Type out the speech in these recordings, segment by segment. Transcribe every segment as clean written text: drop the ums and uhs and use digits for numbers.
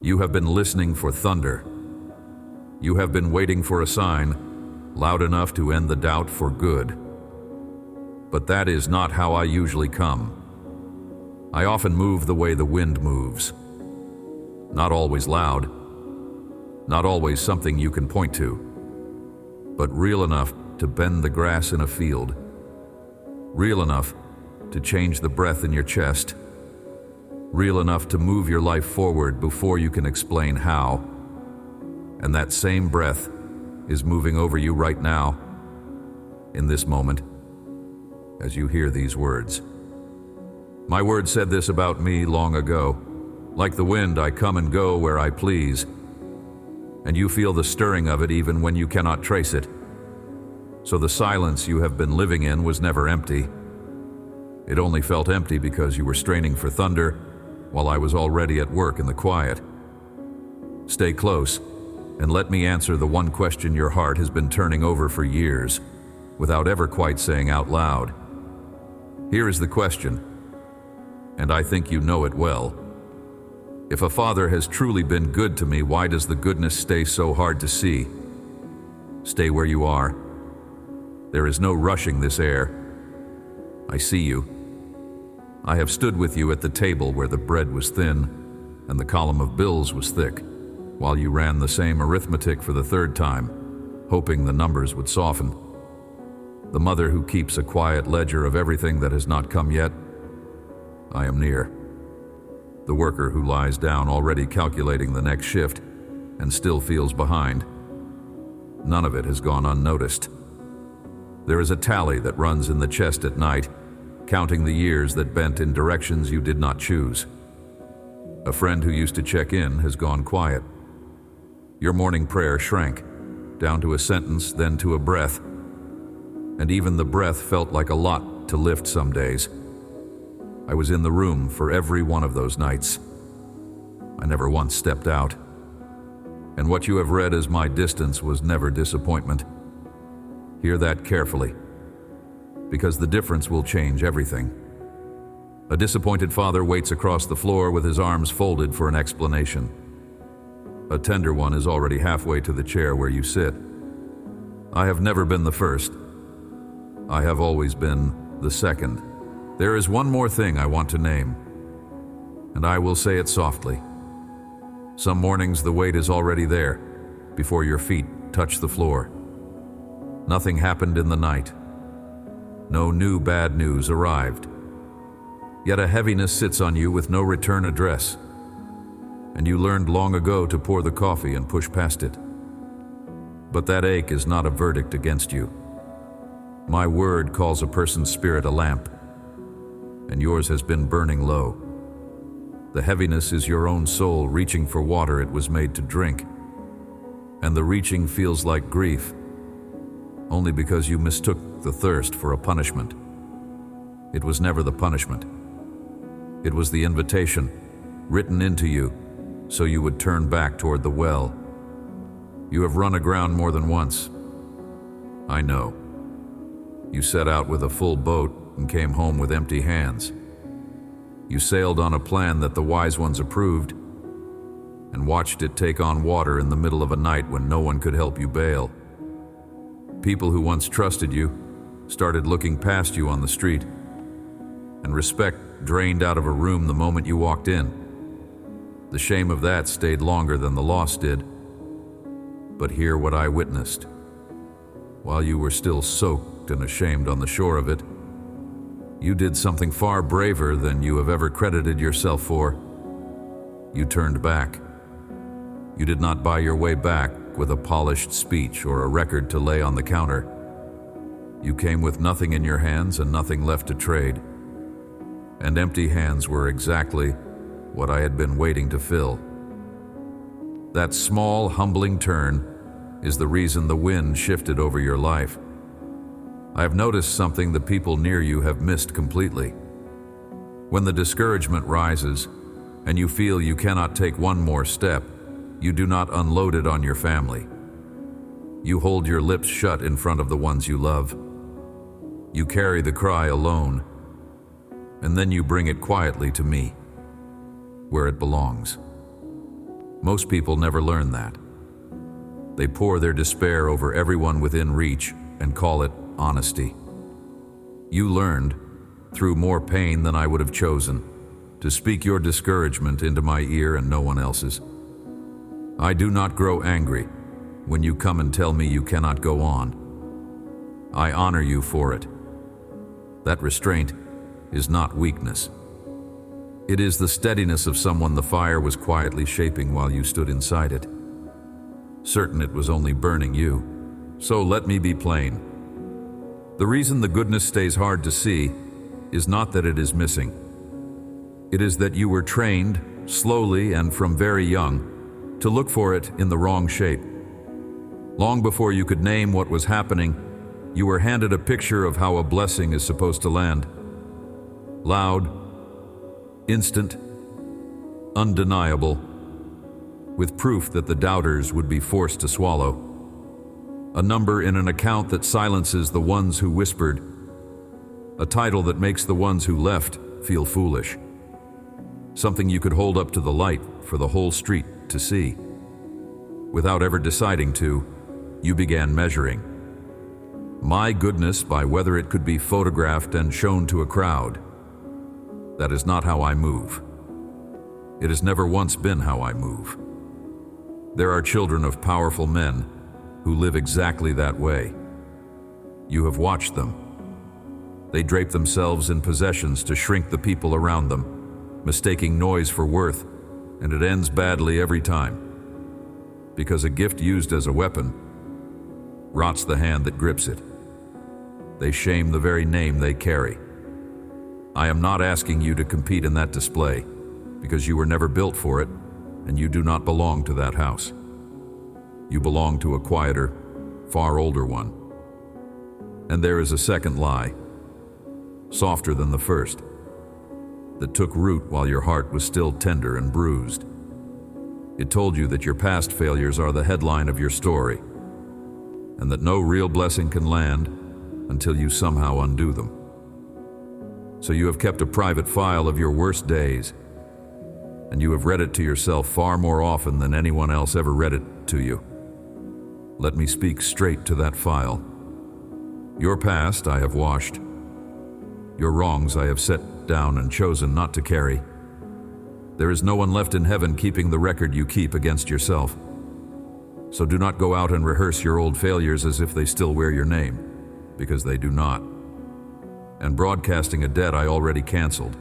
You have been listening for thunder. You have been waiting for a sign loud enough to end the doubt for good. But that is not how I usually come. I often move the way the wind moves. Not always loud, not always something you can point to, but real enough to bend the grass in a field, real enough to change the breath in your chest, real enough to move your life forward before you can explain how. And that same breath is moving over you right now, in this moment, as you hear these words. My word said this about me long ago. Like the wind, I come and go where I please, and you feel the stirring of it even when you cannot trace it. So the silence you have been living in was never empty. It only felt empty because you were straining for thunder while I was already at work in the quiet. Stay close, and let me answer the one question your heart has been turning over for years, without ever quite saying out loud. Here is the question, and I think you know it well. If a father has truly been good to me, why does the goodness stay so hard to see? Stay where you are. There is no rushing this air. I see you. I have stood with you at the table where the bread was thin and the column of bills was thick, while you ran the same arithmetic for the third time, hoping the numbers would soften. The mother who keeps a quiet ledger of everything that has not come yet. I am near. The worker who lies down already calculating the next shift and still feels behind. None of it has gone unnoticed. There is a tally that runs in the chest at night, counting the years that bent in directions you did not choose. A friend who used to check in has gone quiet. Your morning prayer shrank, down to a sentence, then to a breath. And even the breath felt like a lot to lift some days. I was in the room for every one of those nights. I never once stepped out. And what you have read as my distance was never disappointment. Hear that carefully, because the difference will change everything. A disappointed father waits across the floor with his arms folded for an explanation. A tender one is already halfway to the chair where you sit. I have never been the first. I have always been the second. There is one more thing I want to name, and I will say it softly. Some mornings the weight is already there, before your feet touch the floor. Nothing happened in the night. No new bad news arrived. Yet a heaviness sits on you with no return address, and you learned long ago to pour the coffee and push past it. But that ache is not a verdict against you. My word calls a person's spirit a lamp, and yours has been burning low. The heaviness is your own soul reaching for water it was made to drink, and the reaching feels like grief, only because you mistook the thirst for a punishment. It was never the punishment. It was the invitation, written into you, so you would turn back toward the well. You have run aground more than once. I know. You set out with a full boat and came home with empty hands. You sailed on a plan that the wise ones approved and watched it take on water in the middle of a night when no one could help you bail. People who once trusted you started looking past you on the street, and respect drained out of a room the moment you walked in. The shame of that stayed longer than the loss did. But hear what I witnessed. While you were still soaked and ashamed on the shore of it, you did something far braver than you have ever credited yourself for. You turned back. You did not buy your way back with a polished speech or a record to lay on the counter. You came with nothing in your hands and nothing left to trade. And empty hands were exactly what I had been waiting to fill. That small, humbling turn is the reason the wind shifted over your life. I have noticed something the people near you have missed completely. When the discouragement rises and you feel you cannot take one more step, you do not unload it on your family. You hold your lips shut in front of the ones you love. You carry the cry alone, and then you bring it quietly to me, where it belongs. Most people never learn that. They pour their despair over everyone within reach and call it honesty. You learned, through more pain than I would have chosen, to speak your discouragement into my ear and no one else's. I do not grow angry when you come and tell me you cannot go on. I honor you for it. That restraint is not weakness. It is the steadiness of someone the fire was quietly shaping while you stood inside it. Certain it was only burning you. So let me be plain. The reason the goodness stays hard to see is not that it is missing. It is that you were trained, slowly and from very young, to look for it in the wrong shape. Long before you could name what was happening, you were handed a picture of how a blessing is supposed to land. Loud, instant, undeniable, with proof that the doubters would be forced to swallow. A number in an account that silences the ones who whispered. A title that makes the ones who left feel foolish. Something you could hold up to the light for the whole street to see. Without ever deciding to, you began measuring my goodness by whether it could be photographed and shown to a crowd. That is not how I move. It has never once been how I move. There are children of powerful men who live exactly that way. You have watched them. They drape themselves in possessions to shrink the people around them, mistaking noise for worth, and it ends badly every time. Because a gift used as a weapon rots the hand that grips it. They shame the very name they carry. I am not asking you to compete in that display, because you were never built for it, and you do not belong to that house. You belong to a quieter, far older one. And there is a second lie, softer than the first, that took root while your heart was still tender and bruised. It told you that your past failures are the headline of your story, and that no real blessing can land until you somehow undo them. So you have kept a private file of your worst days, and you have read it to yourself far more often than anyone else ever read it to you. Let me speak straight to that file. Your past I have washed. Your wrongs I have set down and chosen not to carry. There is no one left in heaven keeping the record you keep against yourself. So do not go out and rehearse your old failures as if they still wear your name, because they do not. And broadcasting a debt I already canceled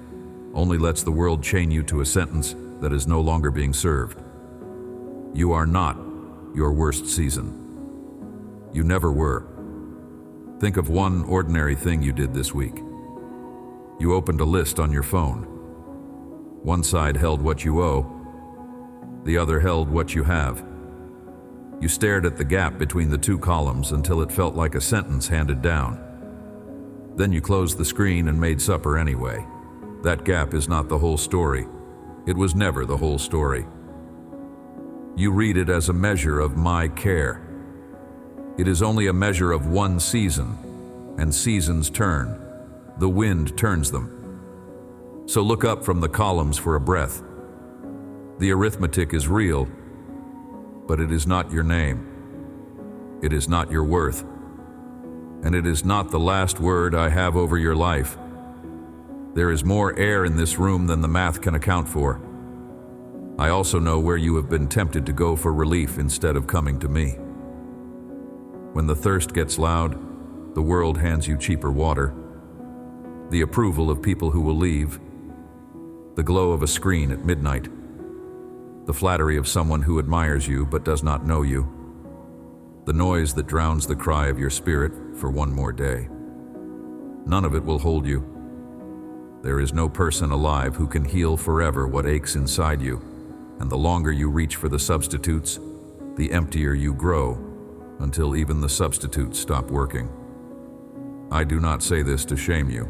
only lets the world chain you to a sentence that is no longer being served. You are not your worst season. You never were. Think of one ordinary thing you did this week. You opened a list on your phone. One side held what you owe, the other held what you have. You stared at the gap between the two columns until it felt like a sentence handed down. Then you closed the screen and made supper anyway. That gap is not the whole story. It was never the whole story. You read it as a measure of my care. It is only a measure of one season, and seasons turn. The wind turns them. So look up from the columns for a breath. The arithmetic is real, but it is not your name. It is not your worth. And it is not the last word I have over your life. There is more air in this room than the math can account for. I also know where you have been tempted to go for relief instead of coming to me. When the thirst gets loud, the world hands you cheaper water, the approval of people who will leave, the glow of a screen at midnight, the flattery of someone who admires you but does not know you, the noise that drowns the cry of your spirit for one more day. None of it will hold you. There is no person alive who can heal forever what aches inside you, and the longer you reach for the substitutes, the emptier you grow, until even the substitutes stop working. I do not say this to shame you.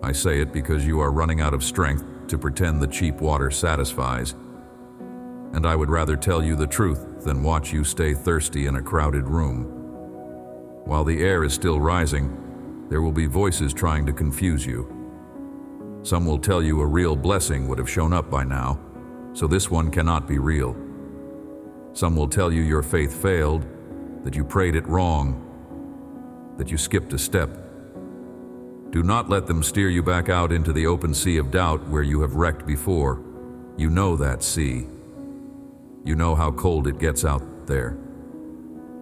I say it because you are running out of strength to pretend the cheap water satisfies, and I would rather tell you the truth than watch you stay thirsty in a crowded room. While the air is still rising, there will be voices trying to confuse you. Some will tell you a real blessing would have shown up by now, so this one cannot be real. Some will tell you your faith failed, that you prayed it wrong, that you skipped a step. Do not let them steer you back out into the open sea of doubt where you have wrecked before. You know that sea. You know how cold it gets out there.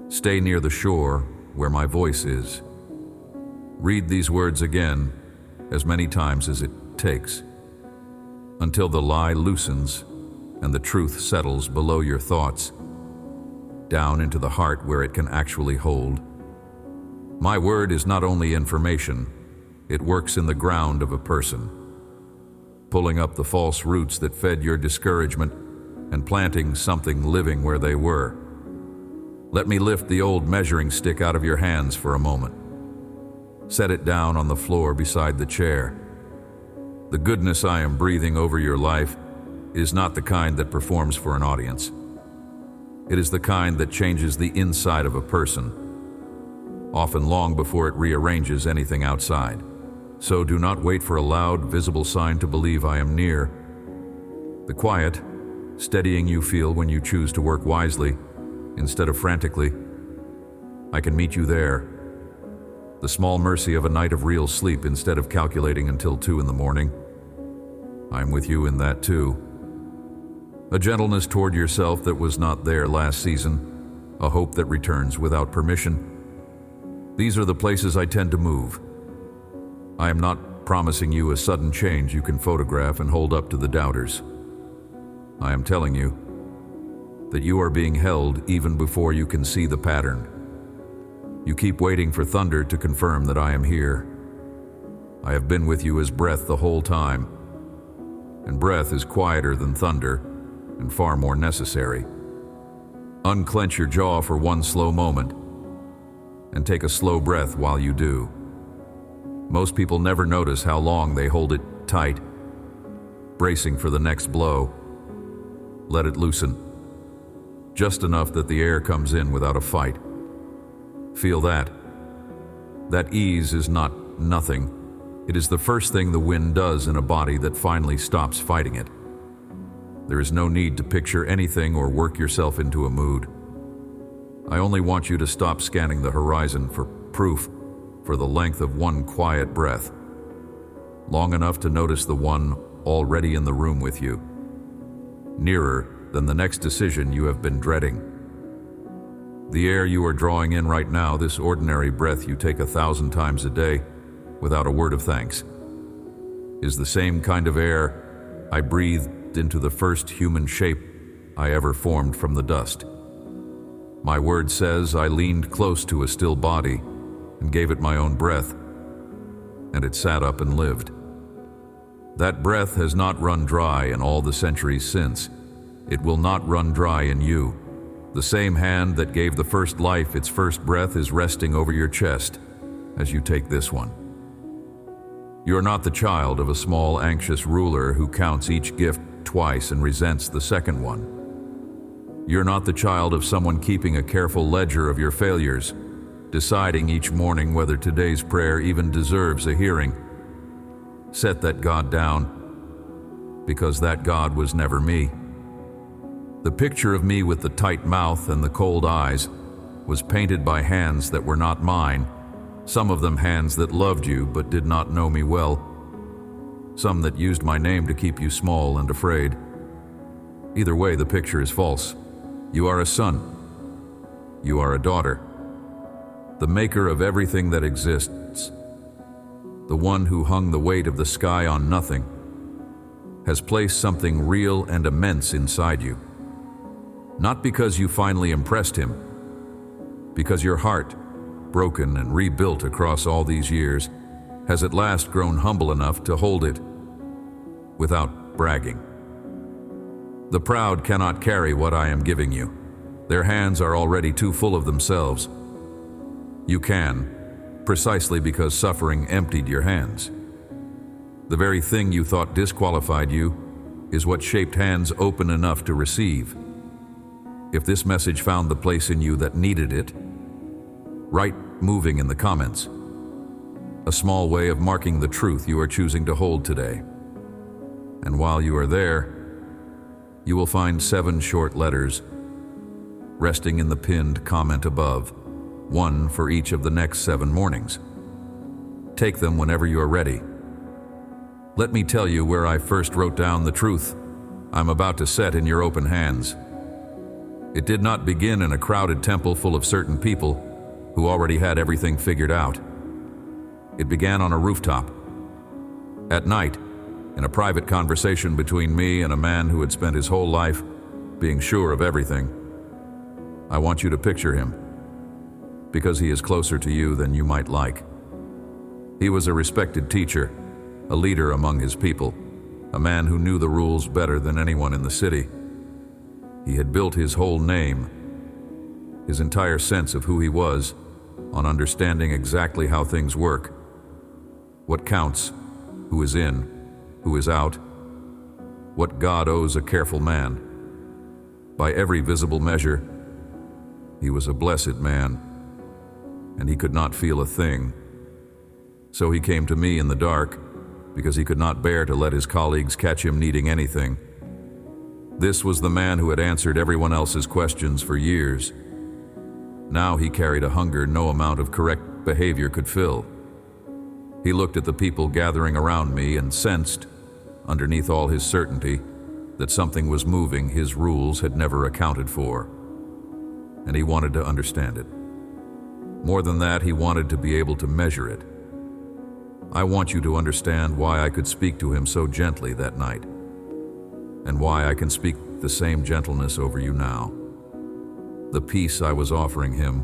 Stay near the shore where my voice is. Read these words again as many times as it takes, until the lie loosens and the truth settles below your thoughts, down into the heart where it can actually hold. My word is not only information, it works in the ground of a person, pulling up the false roots that fed your discouragement and planting something living where they were. Let me lift the old measuring stick out of your hands for a moment. Set it down on the floor beside the chair. The goodness I am breathing over your life is not the kind that performs for an audience. It is the kind that changes the inside of a person, often long before it rearranges anything outside. So do not wait for a loud, visible sign to believe I am near. The quiet, steadying you feel when you choose to work wisely instead of frantically, I can meet you there. The small mercy of a night of real sleep instead of calculating until 2 in the morning. I am with you in that too. A gentleness toward yourself that was not there last season, a hope that returns without permission. These are the places I tend to move. I am not promising you a sudden change you can photograph and hold up to the doubters. I am telling you that you are being held even before you can see the pattern. You keep waiting for thunder to confirm that I am here. I have been with you as breath the whole time, and breath is quieter than thunder and far more necessary. Unclench your jaw for one slow moment and take a slow breath while you do. Most people never notice how long they hold it tight, bracing for the next blow. Let it loosen, just enough that the air comes in without a fight. Feel that. That ease is not nothing. It is the first thing the wind does in a body that finally stops fighting it. There is no need to picture anything or work yourself into a mood. I only want you to stop scanning the horizon for proof for the length of one quiet breath, long enough to notice the one already in the room with you, nearer than the next decision you have been dreading. The air you are drawing in right now, this ordinary breath you take 1,000 times a day without a word of thanks, is the same kind of air I breathed into the first human shape I ever formed from the dust. My word says I leaned close to a still body and gave it my own breath, and it sat up and lived. That breath has not run dry in all the centuries since. It will not run dry in you. The same hand that gave the first life its first breath is resting over your chest as you take this one. You are not the child of a small, anxious ruler who counts each gift twice and resents the second one. You're not the child of someone keeping a careful ledger of your failures, deciding each morning whether today's prayer even deserves a hearing. Set that God down, because that God was never me. The picture of me with the tight mouth and the cold eyes was painted by hands that were not mine, some of them hands that loved you but did not know me well, some that used my name to keep you small and afraid. Either way, the picture is false. You are a son. You are a daughter. The maker of everything that exists, the one who hung the weight of the sky on nothing, has placed something real and immense inside you. Not because you finally impressed him, because your heart, broken and rebuilt across all these years, has at last grown humble enough to hold it without bragging. The proud cannot carry what I am giving you. Their hands are already too full of themselves. You can, precisely because suffering emptied your hands. The very thing you thought disqualified you is what shaped hands open enough to receive. If this message found the place in you that needed it, write "moving" in the comments. A small way of marking the truth you are choosing to hold today. And while you are there, You will find 7 short letters resting in the pinned comment above, one for each of the next 7 mornings. Take them whenever you are ready. Let me tell you where I first wrote down the truth I'm about to set in your open hands. It did not begin in a crowded temple full of certain people who already had everything figured out. It began on a rooftop. At night, in a private conversation between me and a man who had spent his whole life being sure of everything. I want you to picture him, because he is closer to you than you might like. He was a respected teacher, a leader among his people, a man who knew the rules better than anyone in the city. He had built his whole name, his entire sense of who he was, on understanding exactly how things work, what counts, who is in, who is out, what God owes a careful man. By every visible measure, he was a blessed man, and he could not feel a thing. So he came to me in the dark, because he could not bear to let his colleagues catch him needing anything. This was the man who had answered everyone else's questions for years. Now he carried a hunger no amount of correct behavior could fill. He looked at the people gathering around me and sensed, underneath all his certainty, that something was moving his rules had never accounted for. And he wanted to understand it. More than that, he wanted to be able to measure it. I want you to understand why I could speak to him so gently that night, and why I can speak the same gentleness over you now. The peace I was offering him,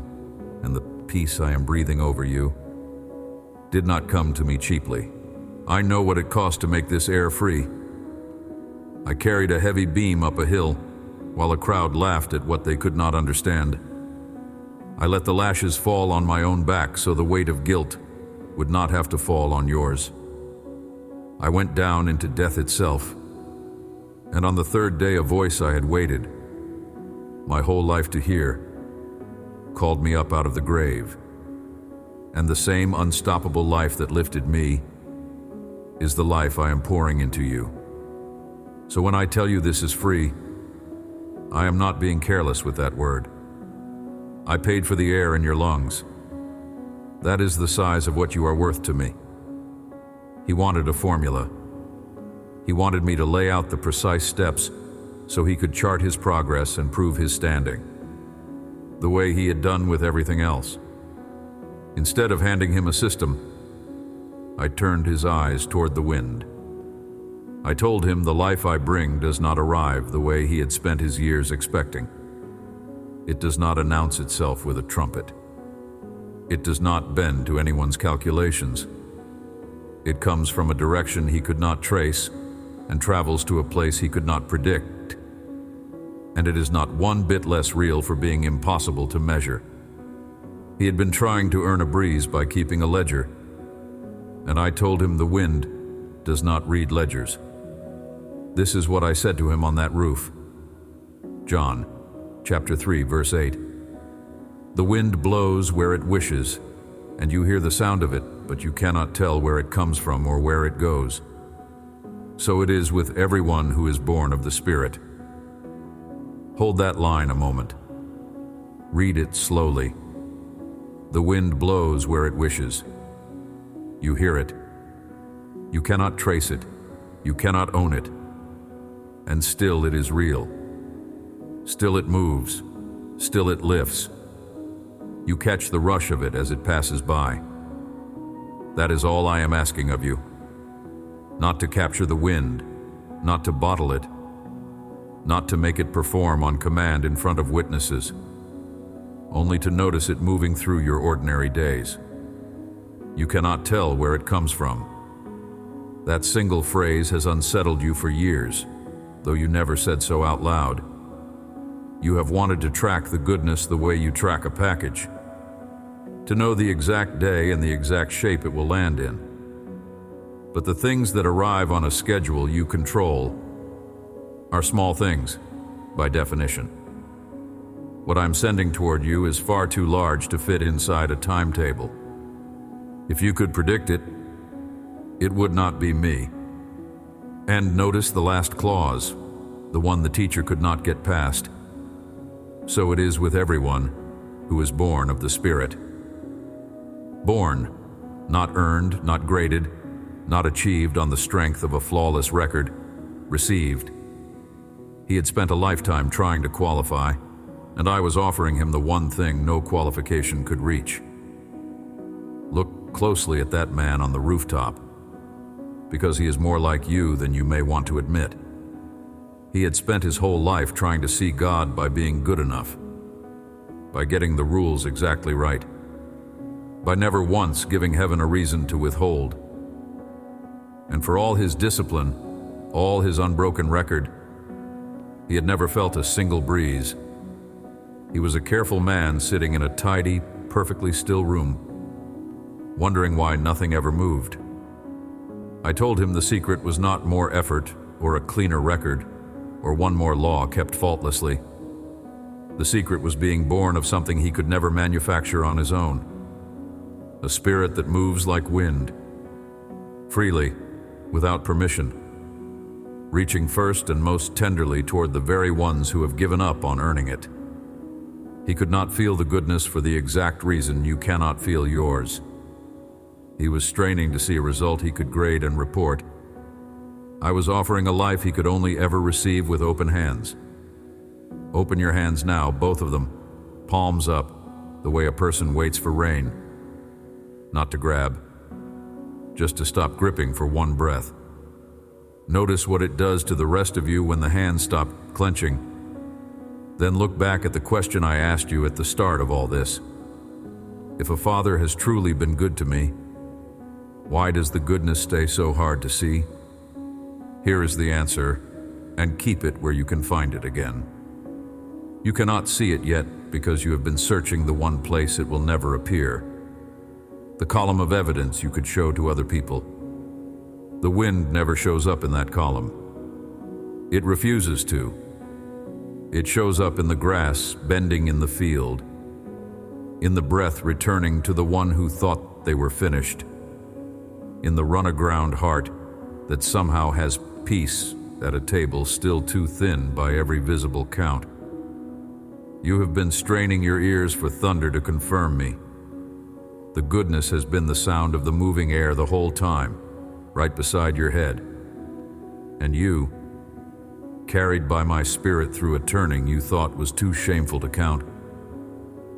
and the peace I am breathing over you, did not come to me cheaply. I know what it cost to make this air free. I carried a heavy beam up a hill, while a crowd laughed at what they could not understand. I let the lashes fall on my own back so the weight of guilt would not have to fall on yours. I went down into death itself, and on the 3rd day a voice I had waited my whole life to hear called me up out of the grave. And the same unstoppable life that lifted me is the life I am pouring into you. So when I tell you this is free, I am not being careless with that word. I paid for the air in your lungs. That is the size of what you are worth to me. He wanted a formula. He wanted me to lay out the precise steps so he could chart his progress and prove his standing, the way he had done with everything else. Instead of handing him a system, I turned his eyes toward the wind. I told him the life I bring does not arrive the way he had spent his years expecting. It does not announce itself with a trumpet. It does not bend to anyone's calculations. It comes from a direction he could not trace and travels to a place he could not predict. And it is not one bit less real for being impossible to measure. He had been trying to earn a breeze by keeping a ledger, and I told him the wind does not read ledgers. This is what I said to him on that roof. John, chapter 3, verse 8. The wind blows where it wishes, and you hear the sound of it, but you cannot tell where it comes from or where it goes. So it is with everyone who is born of the Spirit. Hold that line a moment. Read it slowly. The wind blows where it wishes. You hear it. You cannot trace it. You cannot own it. And still it is real. Still it moves. Still it lifts. You catch the rush of it as it passes by. That is all I am asking of you. Not to capture the wind, not to bottle it, not to make it perform on command in front of witnesses, only to notice it moving through your ordinary days. You cannot tell where it comes from. That single phrase has unsettled you for years, though you never said so out loud. You have wanted to track the goodness the way you track a package, to know the exact day and the exact shape it will land in. But the things that arrive on a schedule you control are small things, by definition. What I'm sending toward you is far too large to fit inside a timetable. If you could predict it, it would not be me. And notice the last clause, the one the teacher could not get past. So it is with everyone who is born of the Spirit. Born, not earned, not graded, not achieved on the strength of a flawless record, received. He had spent a lifetime trying to qualify, and I was offering him the one thing no qualification could reach. Look closely at that man on the rooftop, because he is more like you than you may want to admit. He had spent his whole life trying to see God by being good enough, by getting the rules exactly right, by never once giving heaven a reason to withhold. And for all his discipline, all his unbroken record, he had never felt a single breeze. He was a careful man sitting in a tidy, perfectly still room, wondering why nothing ever moved. I told him the secret was not more effort or a cleaner record or one more law kept faultlessly. The secret was being born of something he could never manufacture on his own. A spirit that moves like wind, freely, without permission, reaching first and most tenderly toward the very ones who have given up on earning it. He could not feel the goodness for the exact reason you cannot feel yours. He was straining to see a result he could grade and report. I was offering a life he could only ever receive with open hands. Open your hands now, both of them, palms up, the way a person waits for rain. Not to grab, just to stop gripping for one breath. Notice what it does to the rest of you when the hands stop clenching. Then look back at the question I asked you at the start of all this. If a father has truly been good to me, why does the goodness stay so hard to see? Here is the answer, and keep it where you can find it again. You cannot see it yet because you have been searching the one place it will never appear. The column of evidence you could show to other people. The wind never shows up in that column. It refuses to. It shows up in the grass bending in the field, in the breath returning to the one who thought they were finished, in the run-aground heart that somehow has peace at a table still too thin by every visible count. You have been straining your ears for thunder to confirm me. The goodness has been the sound of the moving air the whole time, right beside your head. And you, carried by my spirit through a turning you thought was too shameful to count,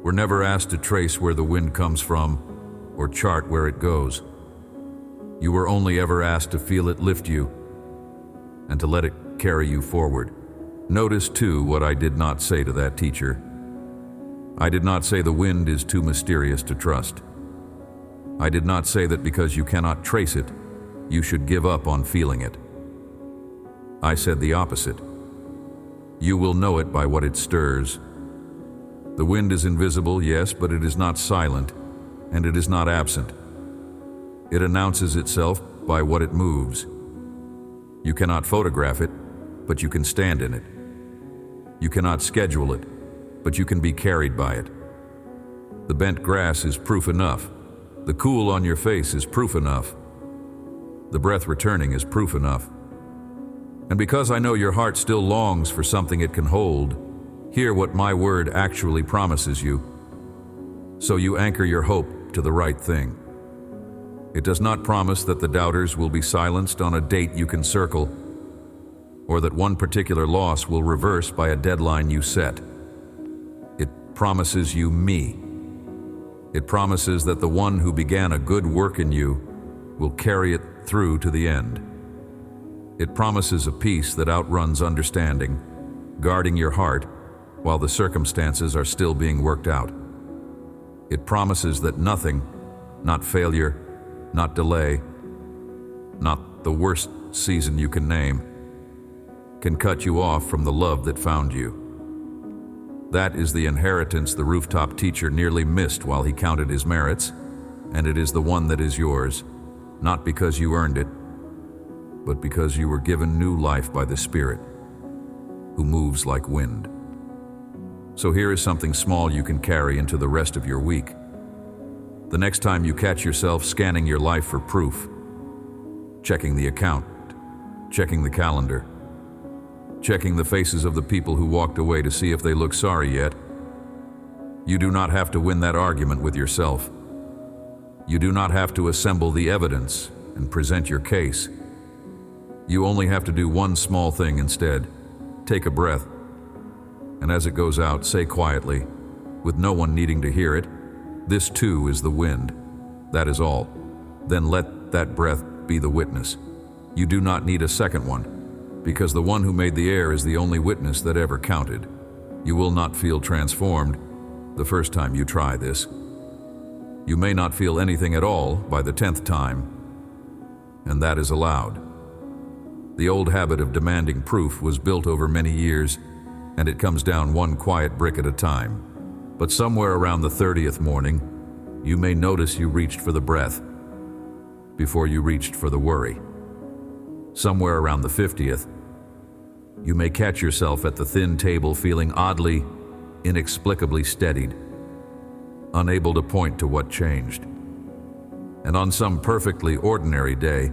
were never asked to trace where the wind comes from or chart where it goes. You were only ever asked to feel it lift you and to let it carry you forward. Notice, too, what I did not say to that teacher. I did not say the wind is too mysterious to trust. I did not say that because you cannot trace it, you should give up on feeling it. I said the opposite. You will know it by what it stirs. The wind is invisible, yes, but it is not silent, and it is not absent. It announces itself by what it moves. You cannot photograph it, but you can stand in it. You cannot schedule it, but you can be carried by it. The bent grass is proof enough. The cool on your face is proof enough. The breath returning is proof enough. And because I know your heart still longs for something it can hold, hear what my word actually promises you. So you anchor your hope to the right thing. It does not promise that the doubters will be silenced on a date you can circle, or that one particular loss will reverse by a deadline you set. It promises you me. It promises that the one who began a good work in you will carry it through to the end. It promises a peace that outruns understanding, guarding your heart while the circumstances are still being worked out. It promises that nothing, not failure, not delay, not the worst season you can name, can cut you off from the love that found you. That is the inheritance the rooftop teacher nearly missed while he counted his merits, and it is the one that is yours, not because you earned it, but because you were given new life by the Spirit, who moves like wind. So here is something small you can carry into the rest of your week. The next time you catch yourself scanning your life for proof, checking the account, checking the calendar, checking the faces of the people who walked away to see if they look sorry yet. You do not have to win that argument with yourself. You do not have to assemble the evidence and present your case. You only have to do one small thing instead. Take a breath, and as it goes out, say quietly, with no one needing to hear it, "This too is the wind." That is all. Then let that breath be the witness. You do not need a second one, because the one who made the air is the only witness that ever counted. You will not feel transformed the first time you try this. You may not feel anything at all by the 10th time, and that is allowed. The old habit of demanding proof was built over many years, and it comes down one quiet brick at a time. But somewhere around the 30th morning, you may notice you reached for the breath before you reached for the worry. Somewhere around the 50th, you may catch yourself at the thin table feeling oddly, inexplicably steadied, unable to point to what changed. And on some perfectly ordinary day,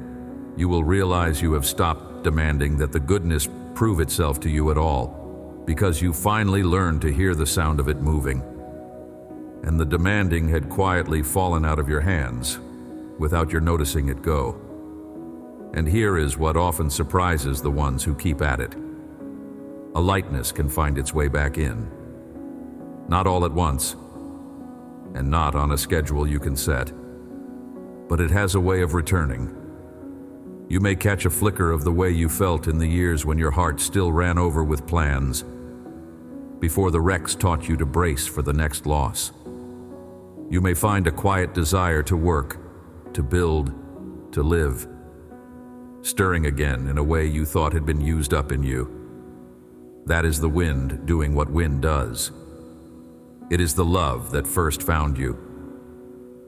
you will realize you have stopped demanding that the goodness prove itself to you at all, because you finally learned to hear the sound of it moving. And the demanding had quietly fallen out of your hands without your noticing it go. And here is what often surprises the ones who keep at it. A lightness can find its way back in. Not all at once, and not on a schedule you can set, but it has a way of returning. You may catch a flicker of the way you felt in the years when your heart still ran over with plans, before the wrecks taught you to brace for the next loss. You may find a quiet desire to work, to build, to live, stirring again in a way you thought had been used up in you. That is the wind doing what wind does. It is the love that first found you,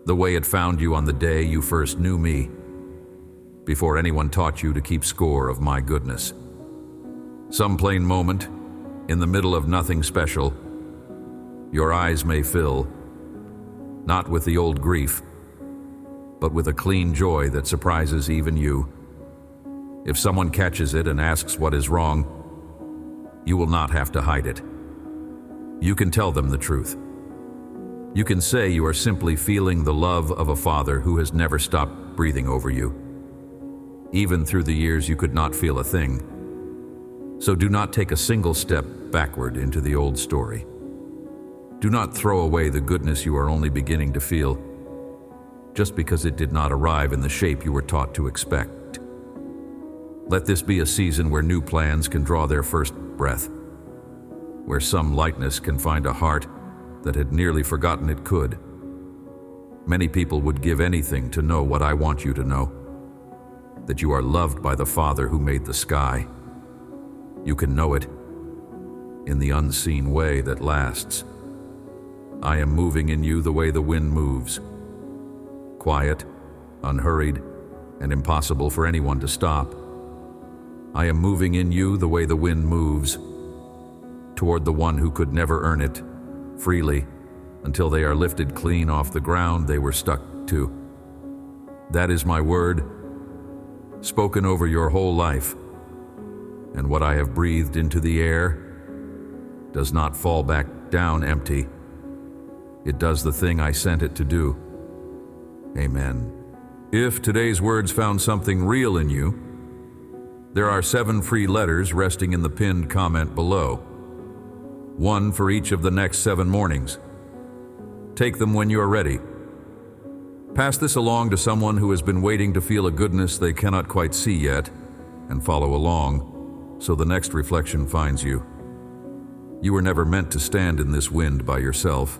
the way it found you on the day you first knew me, before anyone taught you to keep score of my goodness. Some plain moment, in the middle of nothing special, your eyes may fill, not with the old grief, but with a clean joy that surprises even you. If someone catches it and asks what is wrong, you will not have to hide it. You can tell them the truth. You can say you are simply feeling the love of a father who has never stopped breathing over you, even through the years you could not feel a thing. So do not take a single step backward into the old story. Do not throw away the goodness you are only beginning to feel, just because it did not arrive in the shape you were taught to expect. Let this be a season where new plans can draw their first breath, where some lightness can find a heart that had nearly forgotten it could. Many people would give anything to know what I want you to know, that you are loved by the Father who made the sky. You can know it in the unseen way that lasts. I am moving in you the way the wind moves, quiet, unhurried, and impossible for anyone to stop. I am moving in you the way the wind moves, toward the one who could never earn it, freely, until they are lifted clean off the ground they were stuck to. That is my word, spoken over your whole life, and what I have breathed into the air does not fall back down empty. It does the thing I sent it to do. Amen. If today's words found something real in you, there are 7 free letters resting in the pinned comment below. 1 for each of the next 7 mornings. Take them when you are ready. Pass this along to someone who has been waiting to feel a goodness they cannot quite see yet, and follow along, so the next reflection finds you. You were never meant to stand in this wind by yourself.